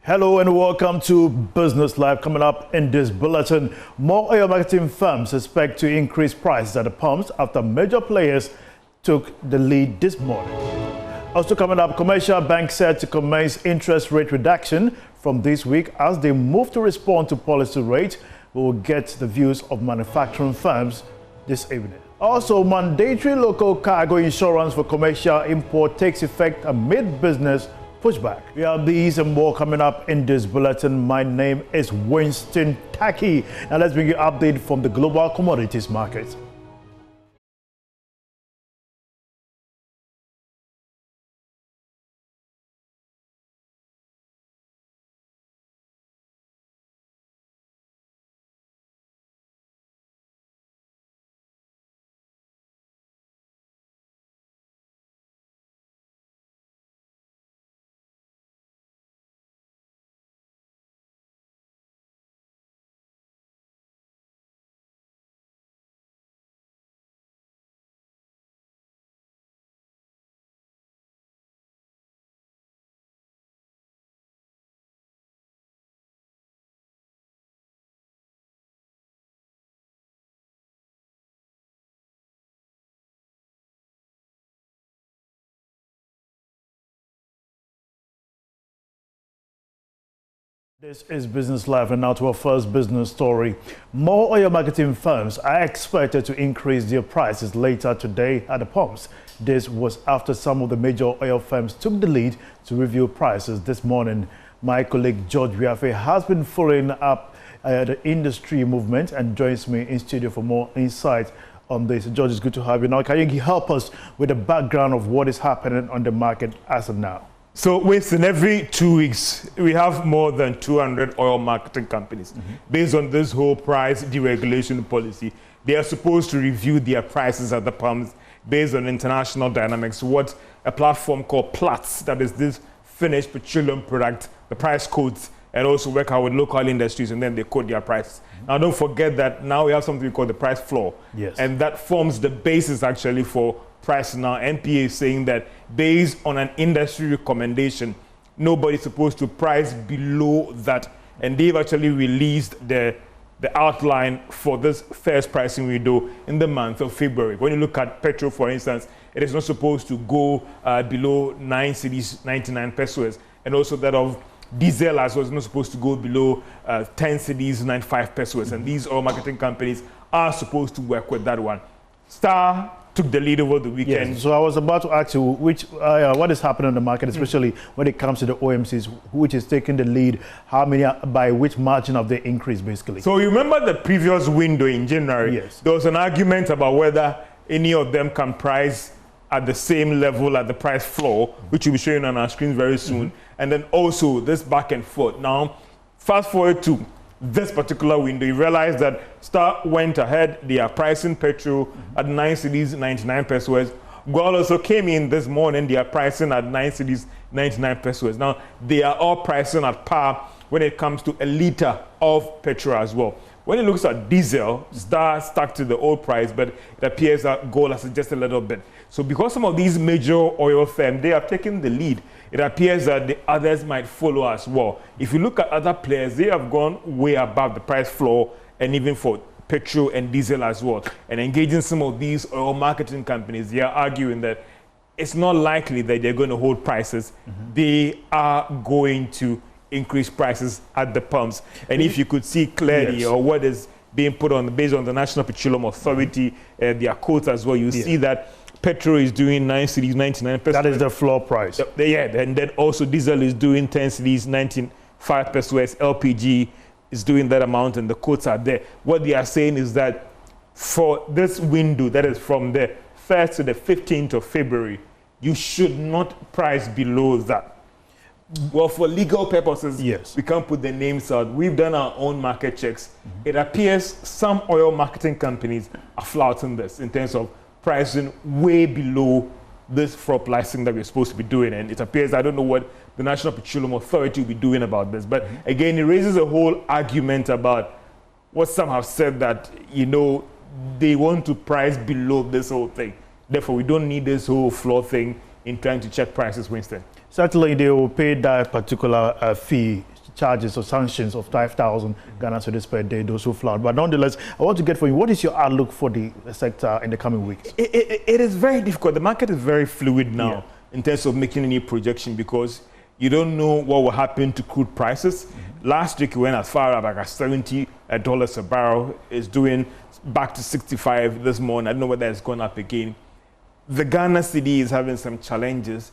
Hello and welcome to Business Live. Coming up in this bulletin, more oil marketing firms expect to increase prices at the pumps after major players took the lead this morning. Also coming up, commercial banks set to commence interest rate reduction from this week as they move to respond to policy rate. We will get the views of manufacturing firms this evening. Also, mandatory local cargo insurance for commercial import takes effect amid business pushback. We have these and more coming up in this bulletin. My name is Winston Taki, and let's bring you an update from the global commodities market. This is Business Live, and now to our first business story. More oil marketing firms are expected to increase their prices later today at the pumps. This was after some of the major oil firms took the lead to review prices this morning. My colleague George Wiafe has been following up the industry movement and joins me in studio for more insight on this. George, it's good to have you. Now, can you help us with the background of what is happening on the market as of now? So, Winston, every 2 weeks, we have more than 200 oil marketing companies. Based on this whole price deregulation policy, they are supposed to review their prices at the pumps based on international dynamics. What a platform called Platts, that is this finished petroleum product, the price codes, and also work out with local industries, and then they code their prices. Now, don't forget that now we have something called the price floor. Yes. And that forms the basis actually for price. Now, NPA is saying that based on an industry recommendation, nobody's supposed to price below that. And they've actually released the outline for this first pricing window in the month of February. When you look at petrol, for instance, it is not supposed to go below 9 cedis 99 pesos. And also that of diesel as well is not supposed to go below 10 cedis 95 pesos. And these oil marketing companies are supposed to work with that one. Star took the lead over the weekend. Yes, so I was about to ask you what is happening on the market, especially when it comes to the OMCs, which is taking the lead. How many, by which margin of the increase, basically? So you remember the previous window in January? Yes. There was an argument about whether any of them can price at the same level at the price floor, which we'll be showing on our screens very soon. And then also this back and forth. Now, fast forward to this particular window, you realize that Star went ahead. They are pricing petrol at 9 cedis 99 pesos. Gold also came in this morning. They are pricing at 9 cedis 99 pesos. Now, they are all pricing at par when it comes to a liter of petrol as well. When it looks at diesel, Star stuck to the old price, but it appears that gold has adjusted a little bit. So because some of these major oil firms, they have taken the lead, it appears that the others might follow as well. If you look at other players, they have gone way above the price floor, and even for petrol and diesel as well. And engaging some of these oil marketing companies, they are arguing that it's not likely that they're going to hold prices. They are going to increase prices at the pumps. And if you could see clearly, or what is being put on based on the National Petroleum Authority, their quotes as well, you see that petrol is doing 9 cedis 99 pesos. That is the floor price. Yeah, and then also diesel is doing 10 cedis 95 pesos. LPG is doing that amount, and the quotes are there. What they are saying is that for this window, that is from the 1st to the 15th of February, you should not price below that. Well, for legal purposes, yes, we can't put the names out. We've done our own market checks. It appears some oil marketing companies are flouting this in terms of pricing way below this floor pricing that we're supposed to be doing. And it appears, I don't know what the National Petroleum Authority will be doing about this. But again, it raises a whole argument about what some have said that, you know, they want to price below this whole thing. Therefore, we don't need this whole floor thing in trying to check prices, Winston. Certainly, they will pay that particular fee charges or sanctions of 5,000 Ghana cedis per day, those who flout. But nonetheless, I want to get from you, what is your outlook for the sector in the coming weeks? It is very difficult. The market is very fluid now in terms of making any projection because you don't know what will happen to crude prices. Last week, it went as far as like $70 a barrel. It's doing back to 65 this morning. I don't know whether it's gone up again. The Ghana cedi is having some challenges.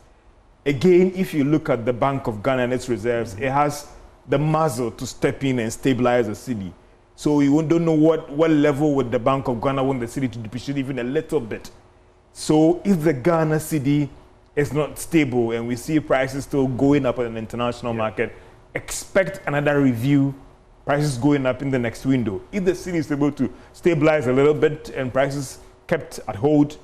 Again, if you look at the Bank of Ghana and its reserves, it has the muzzle to step in and stabilize the cedi. So you don't know what level would the Bank of Ghana want the cedi to depreciate even a little bit. So if the Ghana cedi is not stable and we see prices still going up in the international market, expect another review, prices going up in the next window. If the cedi is able to stabilize a little bit and prices kept at hold,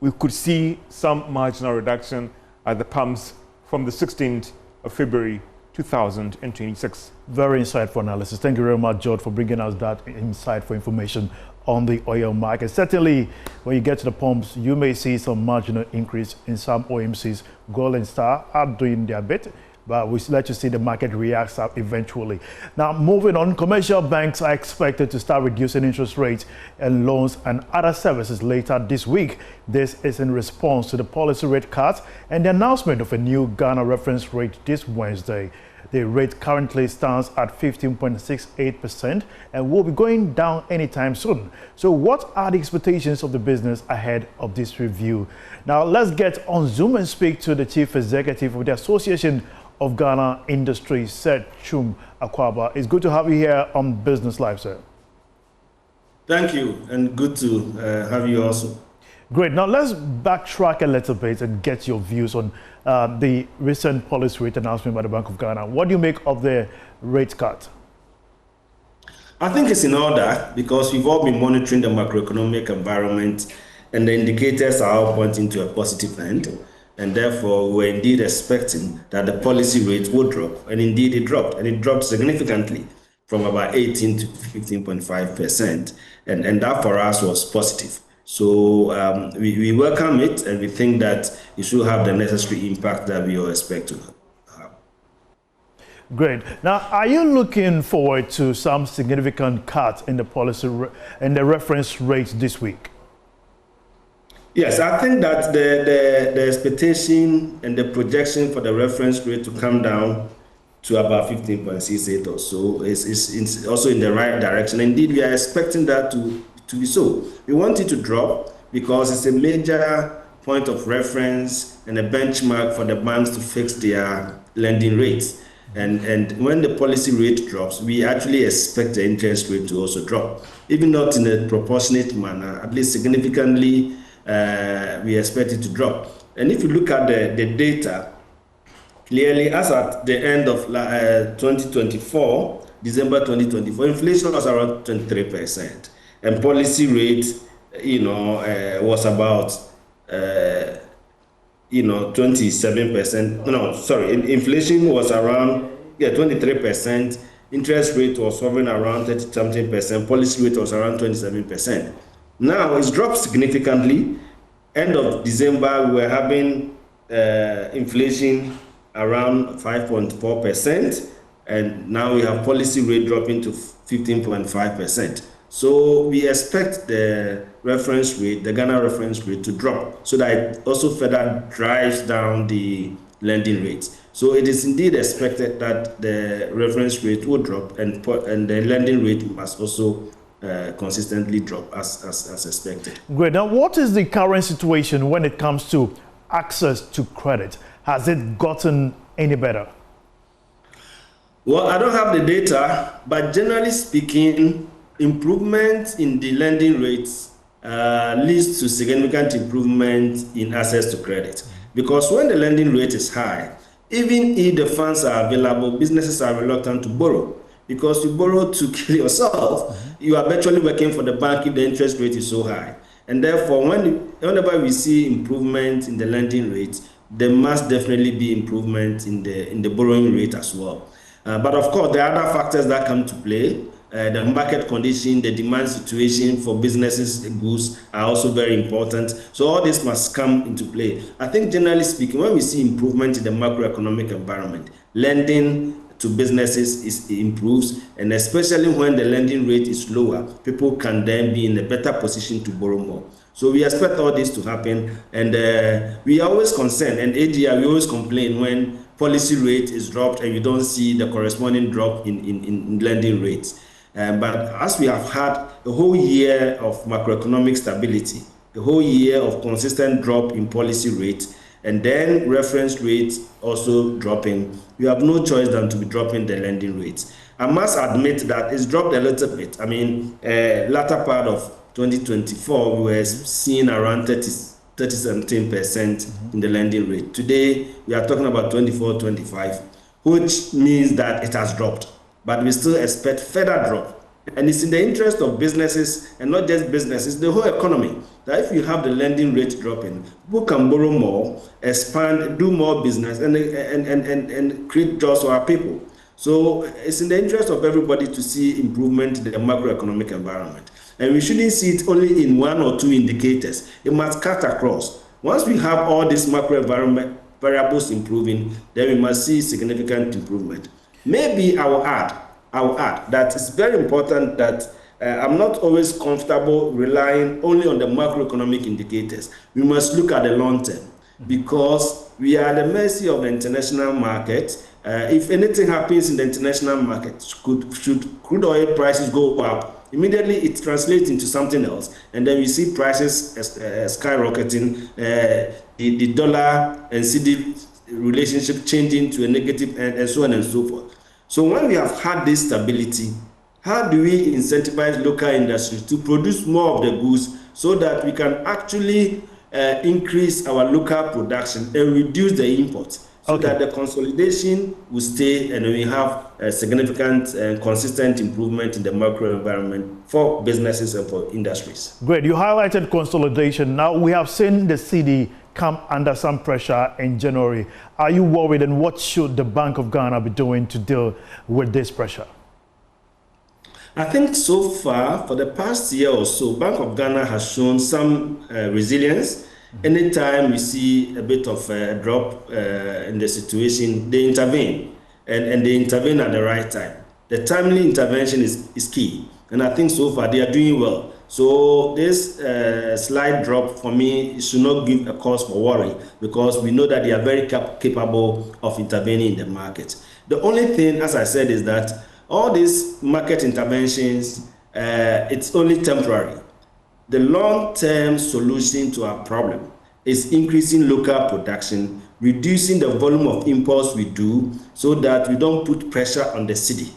we could see some marginal reduction at the pumps from the 16th of February 2026. Very insightful analysis. Thank you very much, George, for bringing us that insightful information on the oil market. Certainly, when you get to the pumps, you may see some marginal increase in some OMCs. Gold and Star are doing their bit, but we let you see the market reacts up eventually. Now, moving on, commercial banks are expected to start reducing interest rates and loans and other services later this week. This is in response to the policy rate cuts and the announcement of a new Ghana reference rate this Wednesday. The rate currently stands at 15.68% and will be going down anytime soon. So what are the expectations of the business ahead of this review? Now let's get on Zoom and speak to the Chief Executive of the Association of Ghana Industry, Sir Chum Akwaba. It's good to have you here on Business Live, sir. Thank you, and good to have you also. Great. Now let's backtrack a little bit and get your views on the recent policy rate announcement by the Bank of Ghana. What do you make of the rate cut? I think it's in order because we've all been monitoring the macroeconomic environment and the indicators are all pointing to a positive end. And therefore, we're indeed expecting that the policy rate will drop. And indeed, it dropped. And it dropped significantly from about 18 to 15.5%. And that for us was positive. So we welcome it, and we think that it should have the necessary impact that we all expect to have. Great. Now, are you looking forward to some significant cuts in the policy and the reference rate this week? Yes, I think that the expectation and the projection for the reference rate to come down to about 15.68 or so is also in the right direction. Indeed, we are expecting that to be so. We want it to drop because it's a major point of reference and a benchmark for the banks to fix their lending rates. And when the policy rate drops, we actually expect the interest rate to also drop, even not in a proportionate manner, at least significantly. We expect it to drop. And if you look at the data, clearly as at the end of 2024, December 2024, inflation was around 23%. And policy rate, was about, 27%. No, sorry, inflation was around 23%. Interest rate was hovering around 30-something%. Policy rate was around 27%. Now it's dropped significantly. End of December, we were having inflation around 5.4%, and now we have policy rate dropping to 15.5%. So we expect the reference rate, the Ghana reference rate, to drop, so that it also further drives down the lending rates. So it is indeed expected that the reference rate will drop, and the lending rate must also consistently drop as expected. Great. Now, what is the current situation when it comes to access to credit? Has it gotten any better? Well, I don't have the data, but generally speaking, improvement in the lending rates leads to significant improvement in access to credit. Because when the lending rate is high, even if the funds are available, businesses are reluctant to borrow. Because you borrow to kill yourself, you are virtually working for the bank if the interest rate is so high. And therefore, whenever we see improvement in the lending rate, there must definitely be improvement in the borrowing rate as well. But of course, there are other factors that come to play. The market condition, the demand situation for businesses and goods are also very important. So all this must come into play. I think generally speaking, when we see improvement in the macroeconomic environment, lending to businesses improves, and especially when the lending rate is lower, people can then be in a better position to borrow more. So we expect all this to happen, and we are always concerned, and AGR, we always complain when policy rate is dropped and you don't see the corresponding drop in lending rates. But as we have had a whole year of macroeconomic stability, a whole year of consistent drop in policy rates, and then reference rates also dropping, we have no choice than to be dropping the lending rates. I must admit that it's dropped a little bit. I mean, latter part of 2024, we were seeing around 17% in the lending rate. Today, we are talking about 24, 25, which means that it has dropped. But we still expect further drop. And it's in the interest of businesses, and not just businesses, the whole economy, that if you have the lending rate dropping, people can borrow more, expand, do more business, and create jobs for our people. So it's in the interest of everybody to see improvement in the macroeconomic environment. And we shouldn't see it only in one or two indicators. It must cut across. Once we have all these macro environment variables improving, then we must see significant improvement. Maybe I will add that it's very important that I'm not always comfortable relying only on the macroeconomic indicators. We must look at the long term, because we are at the mercy of the international market. If anything happens in the international market, should crude oil prices go up, immediately it translates into something else, and then we see prices skyrocketing, the dollar and CD relationship changing to a negative, and so on and so forth. So when we have had this stability, how do we incentivize local industries to produce more of the goods so that we can actually increase our local production and reduce the imports, so that the consolidation will stay and we have a significant and consistent improvement in the macro environment for businesses and for industries. Great. You highlighted consolidation. Now we have seen the CD come under some pressure in January. Are you worried, and what should the Bank of Ghana be doing to deal with this pressure? I think so far, for the past year or so, Bank of Ghana has shown some resilience. Anytime we see a bit of a drop in the situation, they intervene, and they intervene at the right time. The timely intervention is key, and I think so far they are doing well. So this slight drop, for me, should not give a cause for worry, because we know that they are very capable of intervening in the market. The only thing, as I said, is that all these market interventions, it's only temporary. The long-term solution to our problem is increasing local production, reducing the volume of imports we do, so that we don't put pressure on the city.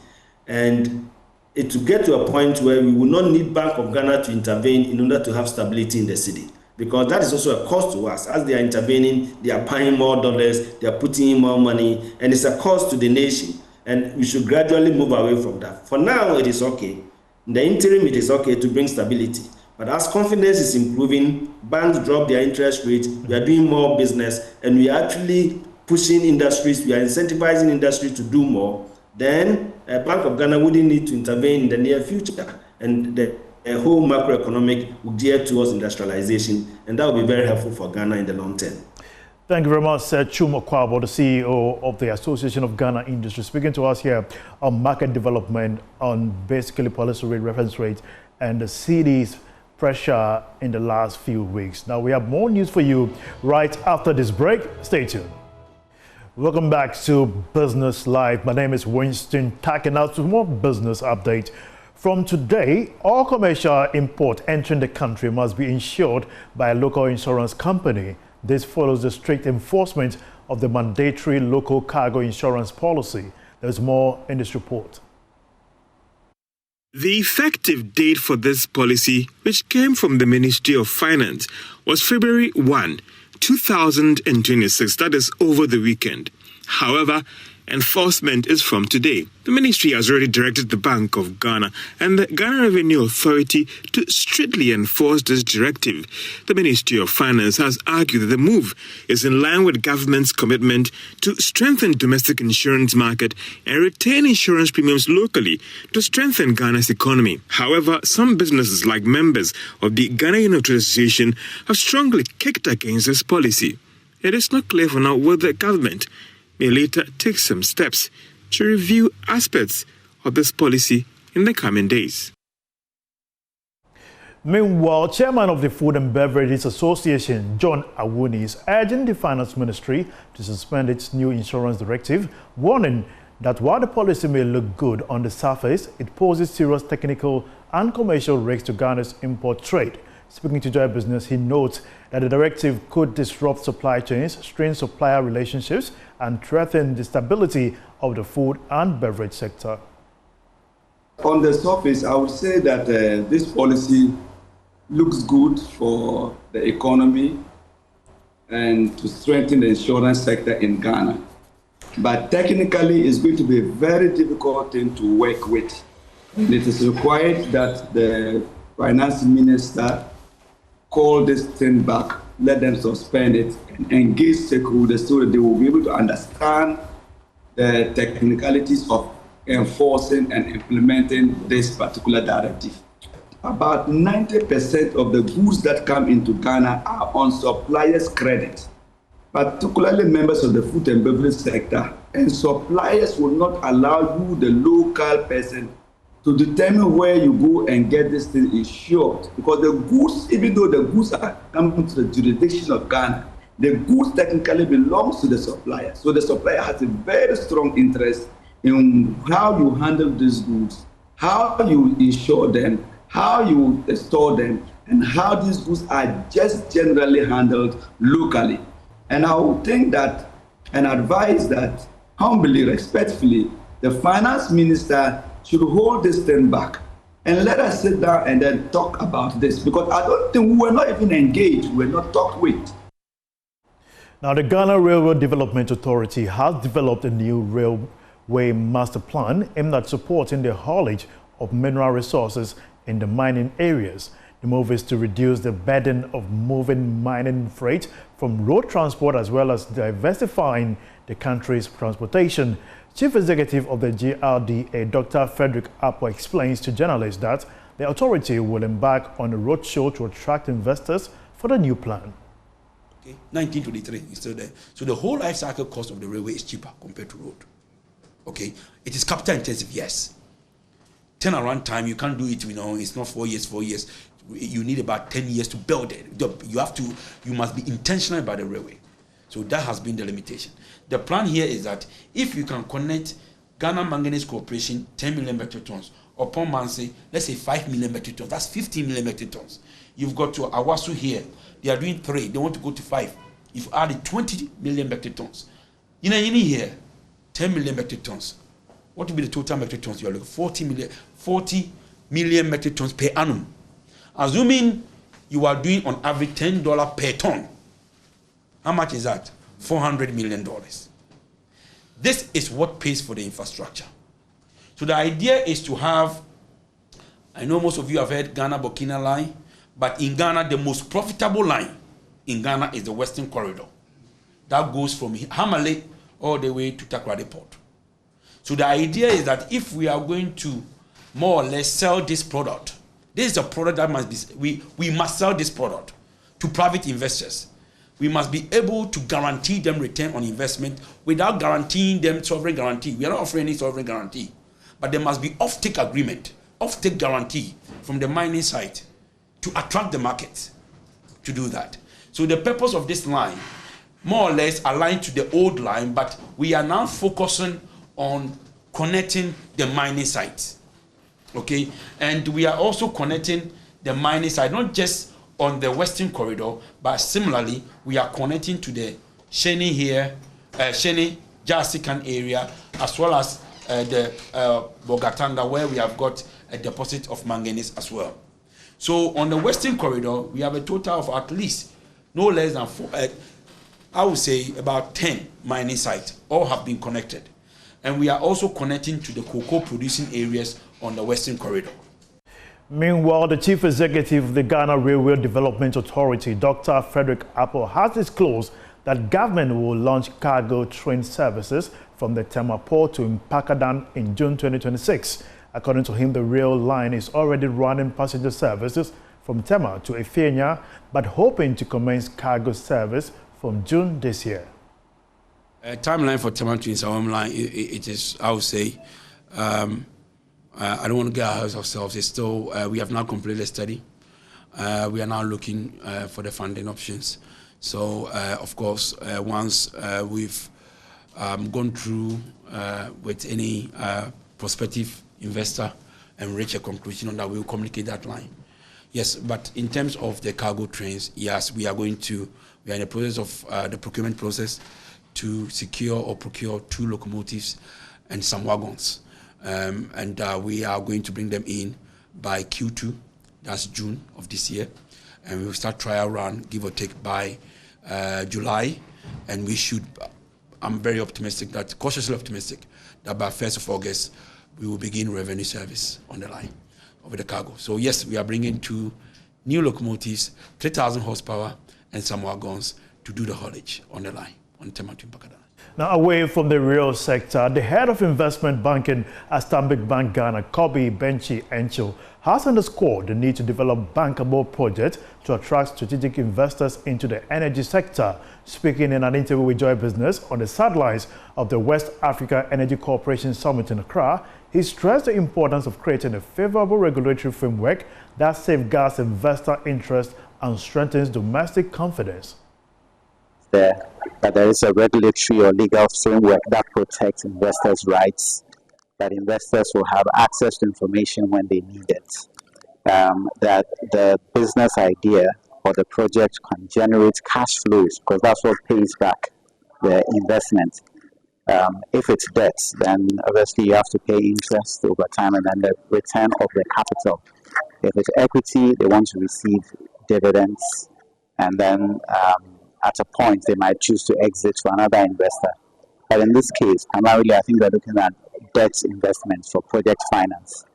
And it will get to a point where we will not need Bank of Ghana to intervene in order to have stability in the city, because that is also a cost to us. As they are intervening, they are buying more dollars, they are putting in more money, and it's a cost to the nation. And we should gradually move away from that. For now, it is okay. In the interim, it is okay to bring stability. But as confidence is improving, banks drop their interest rates, we are doing more business, and we are actually pushing industries, we are incentivizing industry to do more, then Bank of Ghana wouldn't need to intervene in the near future. And the whole macroeconomic will gear towards industrialization, and that will be very helpful for Ghana in the long term. Thank you very much, Sir Chuma Kwabo, the CEO of the Association of Ghana Industry, speaking to us here on market development, on basically policy rate, reference rate, and the CD's pressure in the last few weeks. Now we have more news for you right after this break. Stay tuned. Welcome back to Business Live. My name is Winston Tacken. Now to more business update. From today, all commercial import entering the country must be insured by a local insurance company. This follows the strict enforcement of the mandatory local cargo insurance policy. There's more in this report. The effective date for this policy, which came from the Ministry of Finance, was February 1, 2026, that is over the weekend. However, enforcement is from today. The ministry has already directed the Bank of Ghana and the Ghana Revenue Authority to strictly enforce this directive. The Ministry of Finance has argued that the move is in line with government's commitment to strengthen domestic insurance market and retain insurance premiums locally to strengthen Ghana's economy. However, some businesses, like members of the Ghana United Association, have strongly kicked against this policy. It is not clear for now whether the government may later take some steps to review aspects of this policy in the coming days. Meanwhile, Chairman of the Food and Beverages Association, John Awuni, is urging the Finance Ministry to suspend its new insurance directive, warning that while the policy may look good on the surface, it poses serious technical and commercial risks to Ghana's import trade. Speaking to Joy Business, he notes that the directive could disrupt supply chains, strain supplier relationships, and threaten the stability of the food and beverage sector. On the surface, I would say that this policy looks good for the economy and to strengthen the insurance sector in Ghana. But technically, it's going to be a very difficult thing to work with. And it is required that the finance minister call this thing back, let them suspend it, and engage stakeholders so that they will be able to understand the technicalities of enforcing and implementing this particular directive. About 90% of the goods that come into Ghana are on suppliers' credit, particularly members of the food and beverage sector. And suppliers will not allow you, the local person, to determine where you go and get this thing insured. Because the goods, even though the goods are coming to the jurisdiction of Ghana, the goods technically belongs to the supplier. So the supplier has a very strong interest in how you handle these goods, how you insure them, how you store them, and how these goods are just generally handled locally. And I would think that and advise that, humbly, respectfully, the finance minister should hold this thing back and let us sit down and then talk about this, because I don't think we were not even engaged, we were not talked with. Now, the Ghana Railway Development Authority has developed a new railway master plan aimed at supporting the haulage of mineral resources in the mining areas. The move is to reduce the burden of moving mining freight from road transport, as well as diversifying the country's transportation. Chief Executive of the GRDA, Dr. Frederick Apple, explains to journalists that the authority will embark on a roadshow to attract investors for the new plan. Okay, 1923 is still there. So the whole life cycle cost of the railway is cheaper compared to road. Okay, it is capital intensive, yes. Turnaround time, you can't do it, it's not 4 years, 4 years. You need about 10 years to build it. You must be intentional about the railway. So that has been the limitation. The plan here is that if you can connect Ghana Manganese Corporation 10 million metric tons, upon Mansi, let's say 5 million metric tons, that's 15 million metric tons. You've got to Awasu here, they are doing 3, they want to go to 5. You've added 20 million metric tons. You need here, 10 million metric tons. What will be the total metric tons you are looking for? 40 million metric tons per annum. Assuming you are doing on average $10 per ton, how much is that? $400 million. This is what pays for the infrastructure. So the idea is to have, I know most of you have heard Ghana-Burkina line, but in Ghana, the most profitable line in Ghana is the Western Corridor. That goes from Hamale all the way to Takoradi Port. So the idea is that if we are going to more or less sell this product, this is a product that must be, we must sell this product to private investors. We must be able to guarantee them return on investment without guaranteeing them sovereign guarantee. We are not offering any sovereign guarantee, but there must be off-take agreement, off-take guarantee from the mining site to attract the market to do that. So the purpose of this line, more or less aligned to the old line, but we are now focusing on connecting the mining sites. Okay, and we are also connecting the mining site, not just on the Western Corridor, but similarly, we are connecting to the Sheni here, Sheni Jasikan area, as well as the Bogatanga, where we have got a deposit of manganese as well. So on the Western Corridor, we have a total of at least no less than 4, I would say about 10 mining sites, all have been connected. And we are also connecting to the cocoa producing areas on the Western Corridor. Meanwhile, the Chief Executive of the Ghana Railway Development Authority, Dr. Frederick Apple, has disclosed that government will launch cargo train services from the Tema port to Mpakadan in June 2026. According to him, the rail line is already running passenger services from Tema to Efenya, but hoping to commence cargo service from June this year. Timeline for Tema Twins line, it is, I would say, I don't want to get ahead of ourselves. It's still, we have now completed a study. We are now looking for the funding options. So, of course, once we've gone through with any prospective investor and reach a conclusion on that, we will communicate that line. Yes, but in terms of the cargo trains, yes, we are in the process of the procurement process to secure or procure 2 locomotives and some wagons. And we are going to bring them in by Q2, that's June of this year. And we will start trial run, give or take, by July. And we should, I'm very optimistic, cautiously optimistic, that by 1st of August, we will begin revenue service on the line over the cargo. So yes, we are bringing 2 new locomotives, 3,000 horsepower, and some wagons to do the haulage on the line, on Tema Twin Pakadana. Now, away from the real sector, the head of investment banking at Stanbic Bank Ghana, Kobe Benchi Encho, has underscored the need to develop bankable projects to attract strategic investors into the energy sector. Speaking in an interview with Joy Business on the sidelines of the West Africa Energy Corporation Summit in Accra, he stressed the importance of creating a favorable regulatory framework that safeguards investor interest and strengthens domestic confidence. That there is a regulatory or legal framework that protects investors' rights, that investors will have access to information when they need it, that the business idea or the project can generate cash flows, because that's what pays back the investment. If it's debt, then obviously you have to pay interest over time and then the return of the capital. If it's equity, they want to receive dividends, and then at a point they might choose to exit to another investor. But in this case, primarily I think they're looking at debt investments for project finance.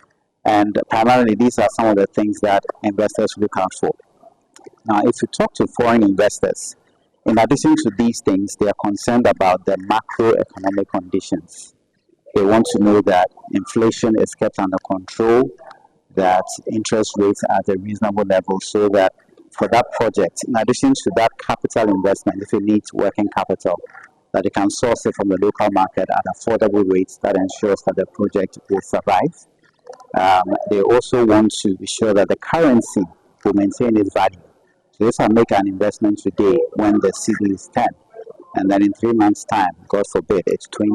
And primarily these are some of the things that investors look out for. Now, if you talk to foreign investors, in addition to these things, they are concerned about the macroeconomic conditions. They want to know that inflation is kept under control, that interest rates are at a reasonable level, so that for that project, in addition to that capital investment, if it needs working capital, that they can source it from the local market at affordable rates that ensures that the project will survive. They also want to be sure that the currency will maintain its value. So this will make an investment today when the CD is 10, and then in 3 months' time, God forbid, it's 20,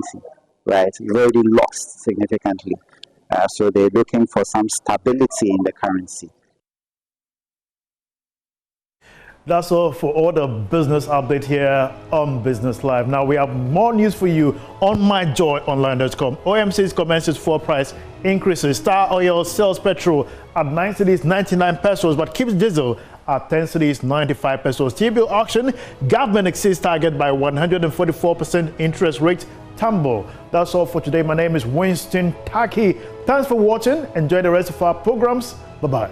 right? You've already lost significantly. So they're looking for some stability in the currency. That's all for all the business update here on Business Live. Now we have more news for you on myjoyonline.com. OMCs commences fuel price increases. Star Oil sells petrol at 9 cedis 99 pesos, but keeps diesel at 10 cedis 95 pesos. T-bill auction, government exceeds target by 144% interest rate tumble. That's all for today. My name is Winston Taki. Thanks for watching. Enjoy the rest of our programs. Bye-bye.